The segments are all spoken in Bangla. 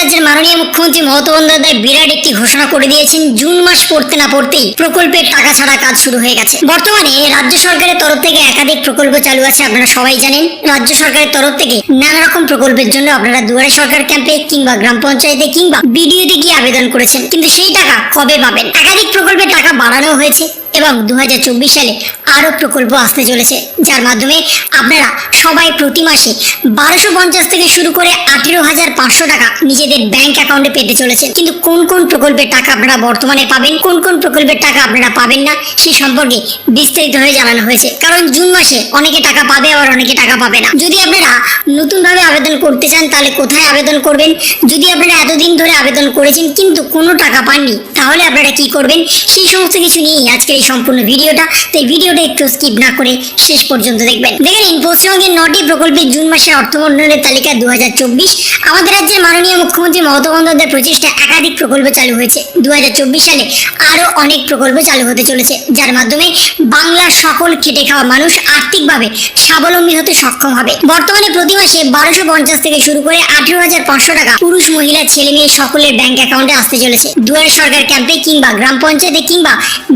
রাজ্যের মাননীয় মুখ্যমন্ত্রী মমতা বন্দ্যোপাধ্যায় বিরাট একটি ঘোষণা করে দিয়েছেন। জুন মাস পড়তে না পড়তেই প্রকল্পের টাকা ছাড়া কাজ শুরু হয়ে গেছে। বর্তমানে রাজ্য সরকারের তরফ থেকে একাধিক প্রকল্প চালু আছে, আপনারা সবাই জানেন। রাজ্য সরকারের তরফ থেকে নানা রকম প্রকল্পের জন্য আপনারা দুয়ারে সরকার ক্যাম্পে কিংবা গ্রাম পঞ্চায়েতে কিংবা বিডিওতে গিয়ে আবেদন করেছেন, কিন্তু সেই টাকা কবে পাবেন? একাধিক প্রকল্পের টাকা বাড়ানো হয়েছে এবং 2024 সালে আরো প্রকল্প আসতে চলেছে, যার মাধ্যমে আপনারা সবাই প্রতি মাসে 1250 থেকে শুরু করে 18,500 টাকা নিজেদের ব্যাংক অ্যাকাউন্টে পেতে চলেছেন। কিন্তু কোন কোন প্রকল্পের টাকা আপনারা বর্তমানে পাবেন, কোন কোন প্রকল্পের টাকা আপনারা পাবেন না, সেই সম্পর্কে বিস্তারিতভাবে জানানো হয়েছে। কারণ জুন মাসে অনেকে টাকা পাবে, আবার অনেকে টাকা পাবে না। যদি আপনারা নতুনভাবে আবেদন করতে চান তাহলে কোথায় আবেদন করবেন? যদি আপনারা এতদিন ধরে আবেদন করেছেন কিন্তু কোনো টাকা পাননি, তাহলে আপনারা কি করবেন? সেই সমস্ত কিছু নিয়েই আজকের এই সম্পূর্ণ ভিডিওটা। তো এই ভিডিওটা একটু স্কিপ না করে শেষ পর্যন্ত দেখবেন। দেখে নিন পশ্চিমবঙ্গের 9টি প্রকল্পের জুন মাসের অর্থ উন্নয়নের তালিকা 2024। আমাদের রাজ্যের মাননীয় মুখ্যমন্ত্রী মমতা বন্দ্যোপাধ্যায়ের প্রচেষ্টা একাধিক প্রকল্প চালু হয়েছে। 2024 সালে আরো অনেক প্রকল্প চালু হতে চলেছে, যার মাধ্যমে বাংলার সকল খেটে খাওয়া মানুষ আর্থিকভাবে স্বাবলম্বী হতে সক্ষম হবে। বর্তমানে প্রতি মাসে 1250 থেকে শুরু করে 18,500 টাকা পুরুষ মহিলা ছেলে মেয়ে সকলের ব্যাংক অ্যাকাউন্টে আসতে চলেছে। দুয়ারে সরকার ক্যাম্পে কিংবা গ্রাম পঞ্চায়েতে কিংবা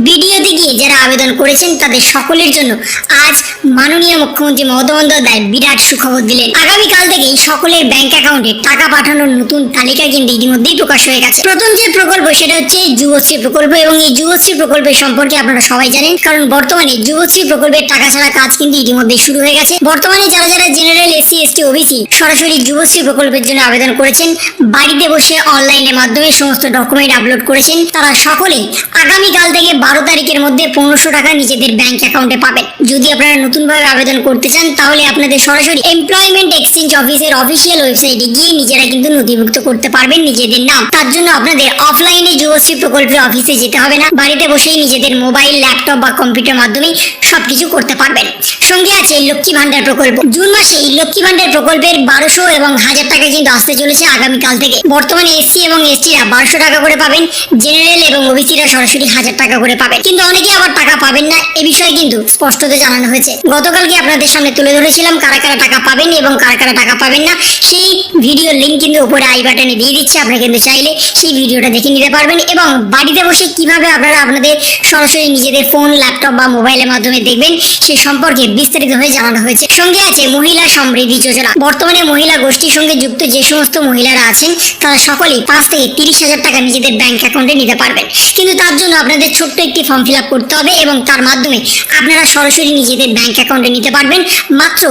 বিডিওতে গিয়ে যারা আবেদন করেছেন তাদের সকলের জন্য আজ মাননীয় মুখ্যমন্ত্রী মমতা বন্দ্যোপাধ্যায় বিরাট সুখবর দিলেন। আগামীকাল থেকেই সকলের ব্যাংক অ্যাকাউন্টে টাকা পাঠানোর নতুন তালিকা কিন্তু ইতিমধ্যেই প্রকাশ হয়ে গেছে। প্রথম যে প্রকল্প সেটা হচ্ছে যুবশ্রী প্রকল্প, এবং এই যুবশ্রী প্রকল্পের সম্পর্কে আপনারা সবাই জানেন, কারণ বর্তমানে যুবশ্রী প্রকল্পের টাকা ছাড়া কাজ কিন্তু ইতিমধ্যে শুরু হয়ে গেছে। বর্তমানে যারা যারা জেনারেল, এসসি, এসটি, ওবিসি সরাসরি যুবশ্রী প্রকল্পের জন্য আবেদন করেছেন, বাড়িতে বসে অনলাইনের মাধ্যমে সমস্ত ডকুমেন্ট আপলোড করেছেন, তারা সকলেই আগামীকাল থেকে 12 তারিখের মধ্যে 1500 টাকা নিজেদের ব্যাংক অ্যাকাউন্টে পাবেন। যদি আপনারা নতুনভাবে আবেদন করতে চান তাহলে আপনাদের সরাসরি এমপ্লয়মেন্ট এক্সচেঞ্জ অফিসের অফিসিয়াল ওয়েবসাইটে গিয়ে নিজেরা কিন্তু নথিভুক্ত করতে পারবেন নিজেদের নাম। তার জন্য আপনাদের অফলাইনে যুবশ্রী প্রকল্পের অফিসে যেতে হবে না, বাড়িতে বসেই নিজেদের মোবাইল, ল্যাপটপ বা কম্পিউটার মাধ্যমে সবকিছু করতে পারবেন। সঙ্গে আছে লক্ষ্মী ভান্ডার প্রকল্প। জুন মাসে লক্ষ্মী ভান্ডার প্রকল্পের 1200 এবং 1000 টাকা কিন্তু আসতে চলেছে আগামীকাল থেকে। বর্তমানে এসসি এবং এসটিরা 1200 টাকা করে পাবেন, জেনারেল এবং ওবিসিরা সরাসরি 1000 টাকা করে পাবেন। কিন্তু অনেকে আবার টাকা পাবেন না, এ বিষয়ে কিন্তু স্পষ্টত জানানো হয়েছে। গতকালকে আপনাদের সামনে তুলে ধরেছিলাম কারা কারা টাকা পাবেন এবং কারা কারা টাকা পাবেন না। সেই ভিডিওর লিঙ্ক কিন্তু উপরে আই বাটনে দিয়ে দিচ্ছি, আপনারা কিন্তু চাইলে সেই ভিডিওটা দেখে নিতে পারবেন। এবং বাড়িতে বসে কিভাবে আপনারা আপনাদের সরাসরি নিজেদের ফোন, ল্যাপটপ বা মোবাইলের মাধ্যমে দেখবেন সেই সম্পর্কে বিস্তারিতভাবে জানানো হয়েছে। সঙ্গে আছে মহিলা সমৃদ্ধি যোজনা। বর্তমানে মহিলা গোষ্ঠীর সঙ্গে যুক্ত যে সমস্ত মহিলারা আছেন তারা সকলেই 5 থেকে 30,000 টাকা নিজেদের ব্যাংক অ্যাকাউন্টে নিতে পারবেন। কিন্তু তার জন্য আপনাদের ছোট্ট একটি ফর্ম ফিল আপ করতে হবে এবং তার মাধ্যমে আপনারা সরাসরি নিজেদের ব্যাংক অ্যাকাউন্টে নিতে পারবেন মাত্র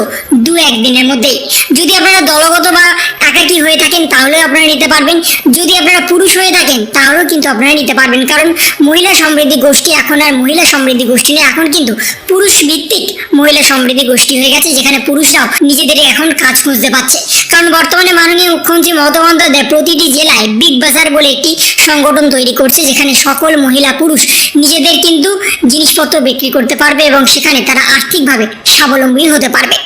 2-1 দিনের মধ্যেই। যদি আপনারা দলগত বা একাকী হয়ে থাকেন তাহলেও আপনারা নিতে পারবেন। যদি আপনারা পুরুষ হয়ে থাকেন তাহলেও কিন্তু আপনারা নিতে পারবেন, কারণ মহিলা সমৃদ্ধি গোষ্ঠী এখন আর মহিলা সমৃদ্ধি গোষ্ঠী নেই, এখন কিন্তু পুরুষ ভিত্তিক মহিলা সমৃদ্ধি গোষ্ঠী হয়ে গেছে, যেখানে পুরুষরাও নিজেদের এখন কাজ খুঁজতে পারছে। কারণ বর্তমানে মাননীয় মুখ্যমন্ত্রী মমতা বন্দ্যোপাধ্যায় প্রতিটি জেলায় বিগ বাজার বলে একটি সংগঠন তৈরি করছে, যেখানে সকল মহিলা পুরুষ নিজেদের কিন্তু জিনিসপত্র বিক্রি করতে পারবে এবং সেখানে তারা আর্থিকভাবে স্বাবলম্বী হতে পারবে।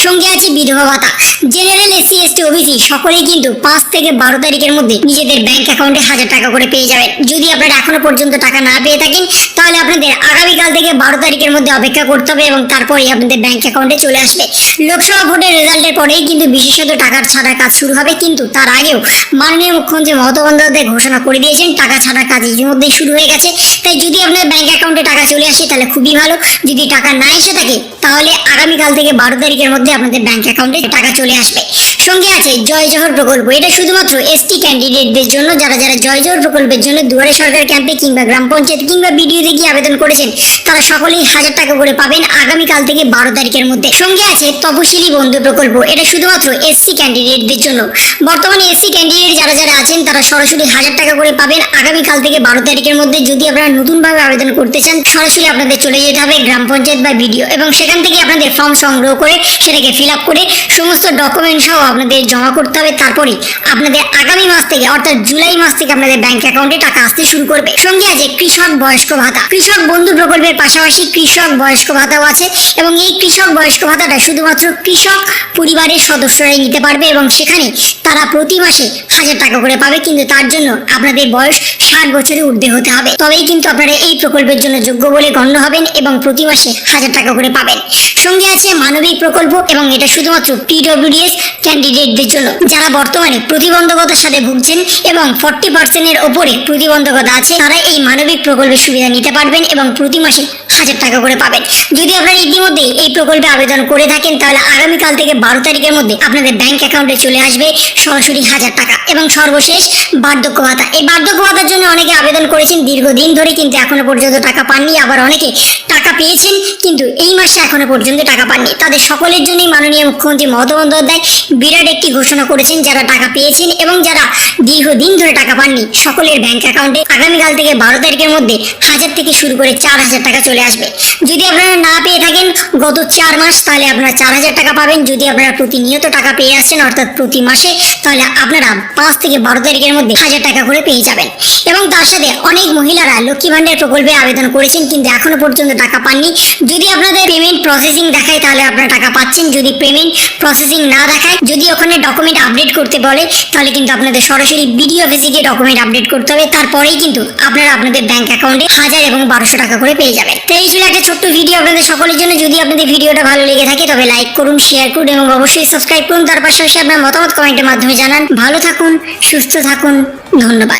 সঙ্গে আছে বিধবা ভাতা। জেনারেল, এসসি, এসটি, ওবিসি সকলেই কিন্তু 5 থেকে 12 তারিখের মধ্যে নিজেদের ব্যাংক অ্যাকাউন্টে 1000 টাকা করে পেয়ে যাবেন। যদি আপনারা এখনো পর্যন্ত টাকা না পেয়ে থাকেন তাহলে আপনাদের আগামীকাল থেকে 12 তারিখের মধ্যে অপেক্ষা করতে হবে এবং তারপরেই আপনাদের ব্যাংক অ্যাকাউন্টে চলে আসবে। লোকসভা ভোটের রেজাল্টের পরেই কিন্তু বিশেষত টাকার ছাড়ার কাজ শুরু হবে, কিন্তু তার আগেও মাননীয় মুখ্যমন্ত্রী মমতা বন্দ্যোপাধ্যায় ঘোষণা করে দিয়েছেন টাকা ছাড়ার কাজ ইতিমধ্যেই শুরু হয়ে গেছে। তাই যদি আপনার ব্যাংক অ্যাকাউন্টে টাকা চলে আসে তাহলে খুবই ভালো। যদি টাকা না এসে থাকে তাহলে আগামীকাল থেকে 12 তারিখের মধ্যে আপনাদের ব্যাংক অ্যাকাউন্টে টাকা চলে আসবে। সঙ্গে আছে জয় জোহর প্রকল্প। এটা শুধুমাত্র এসটি ক্যান্ডিডেটদের জন্য। যারা যারা জয় জোহর প্রকল্পের জন্য দুয়ারে সরকার ক্যাম্পে কিংবা গ্রাম পঞ্চায়েত কিংবা বিডিওতে গিয়ে আবেদন করেছেন তারা সকলেই 1000 টাকা করে পাবেন আগামীকাল থেকে 12 তারিখের মধ্যে। সঙ্গে আছে তপশিলি বন্ধু প্রকল্প। এটা শুধুমাত্র এসসি ক্যান্ডিডেটদের জন্য। বর্তমানে এসসি ক্যান্ডিডেট যারা যারা আছেন তারা সরাসরি 1000 টাকা করে পাবেন আগামীকাল থেকে 12 তারিখের মধ্যে। যদি আপনারা নতুনভাবে আবেদন করতে চান সরাসরি আপনাদের চলে যেতে হবে গ্রাম পঞ্চায়েত বা বিডিও, এবং সেখান থেকে আপনাদের ফর্ম সংগ্রহ করে সেটাকে ফিল আপ করে সমস্ত ডকুমেন্ট সহ আপনাদের জমা করতে হবে। তারপরে আপনাদের আগামী মাস থেকে অর্থাৎ জুলাই মাস থেকে আপনাদের ব্যাংক অ্যাকাউন্টে টাকা আসতে শুরু করবে। সঙ্গে আছে কৃষক বয়স্ক ভাতা। কৃষক বন্ধু প্রকল্পের পাশাপাশি কৃষক বয়স্ক ভাতাও আছে, এবং এই কৃষক বয়স্ক ভাতাটা শুধুমাত্র কৃষক পরিবারের সদস্যরাই নিতে পারবে এবং সেখানে তারা প্রতি মাসে 1000 টাকা করে পাবে, কিন্তু তার জন্য আপনাদের বয়স 60 বছরের ঊর্ধ্বে হতে হবে, তবেই কিন্তু আপনারা এই প্রকল্পের জন্য যোগ্য বলে গণ্য হবেন এবং প্রতি মাসে 1000 টাকা করে পাবেন। সঙ্গে আছে মানবিক প্রকল্প, এবং এটা শুধুমাত্র PWDS ক্যান্ডিডেটদের জন্য যারা বর্তমানে প্রতিবন্ধকতার সাথে ভুগছেন এবং 40% এর ওপরে প্রতিবন্ধকতা আছে, তারা এই মানবিক প্রকল্পের সুবিধা নিতে পারবেন এবং প্রতি মাসে 1000 টাকা করে পাবেন। যদি আপনারা ইতিমধ্যে এই প্রকল্পে আবেদন করে থাকেন, তাহলে আগামীকাল থেকে 12 তারিখের মধ্যে আপনাদের ব্যাংক অ্যাকাউন্টে চলে আসবে সরাসরি 1000 টাকা। এবং সর্বশেষ বার্ধক্য ভাতা। এই বার্ধক্য ভাতার জন্য অনেকে আবেদন করেছেন দীর্ঘদিন ধরে, কিন্তু এখনো পর্যন্ত টাকা পাননি। আবার অনেকে টাকা পেয়েছেন কিন্তু এই মাসে এখনো পর্যন্ত টাকা পাননি। তাদের সকলের জন্যই মাননীয় মুখ্যমন্ত্রী মমতা বন্দ্যোপাধ্যায় বিরাট একটি ঘোষণা করেছেন, যারা টাকা পেয়েছেন এবং যারা দীর্ঘদিন ধরে টাকা পাননি সকলের ব্যাংক অ্যাকাউন্টে আগামীকাল থেকে 12 তারিখের মধ্যে 1000 থেকে শুরু করে 4000 টাকা চলে আসবে। যদি আপনারা না পেয়ে থাকেন গত 4 মাস, তাহলে আপনারা 4000 টাকা পাবেন। যদি আপনারা প্রতিনিয়ত টাকা পেয়ে আসছেন অর্থাৎ প্রতি মাসে, তাহলে আপনারা 5 থেকে 12 তারিখের মধ্যে 1000 টাকা করে পেয়ে যাবেন। এবং তার সাথে অনেক মহিলারা লক্ষ্মী ভান্ডার প্রকল্পে আবেদন করেছেন কিন্তু এখনো পর্যন্ত টাকা পাননি। যদি আপনাদের পেমেন্ট প্রসেসিং দেখায় তাহলে আপনারা টাকা পাচ্ছেন, যদি পেমেন্ট প্রসেসিং না দেখায়, যদি ওখানে ডকুমেন্ট আপডেট করতে বলে, তাহলে কিন্তু আপনাদের সরাসরি বিডিও অফিসে গিয়ে ডকুমেন্ট আপডেট করতে হবে। তারপরেই কিন্তু আপনারা আপনাদের ব্যাংক অ্যাকাউন্টে 1000 এবং 1200 টাকা করে পেয়ে যাবেন। তো এই ছিল একটা ছোট্ট ভিডিও আপনাদের সকলের জন্য। যদি আপনাদের ভিডিওটা ভালো লেগে থাকে তবে লাইক করুন, শেয়ার করুন এবং অবশ্যই সাবস্ক্রাইব করুন। তার পাশাপাশি আপনার মতামত কমেন্টের মাধ্যমে জানান। ভালো থাকুন, সুস্থ থাকুন, ধন্যবাদ।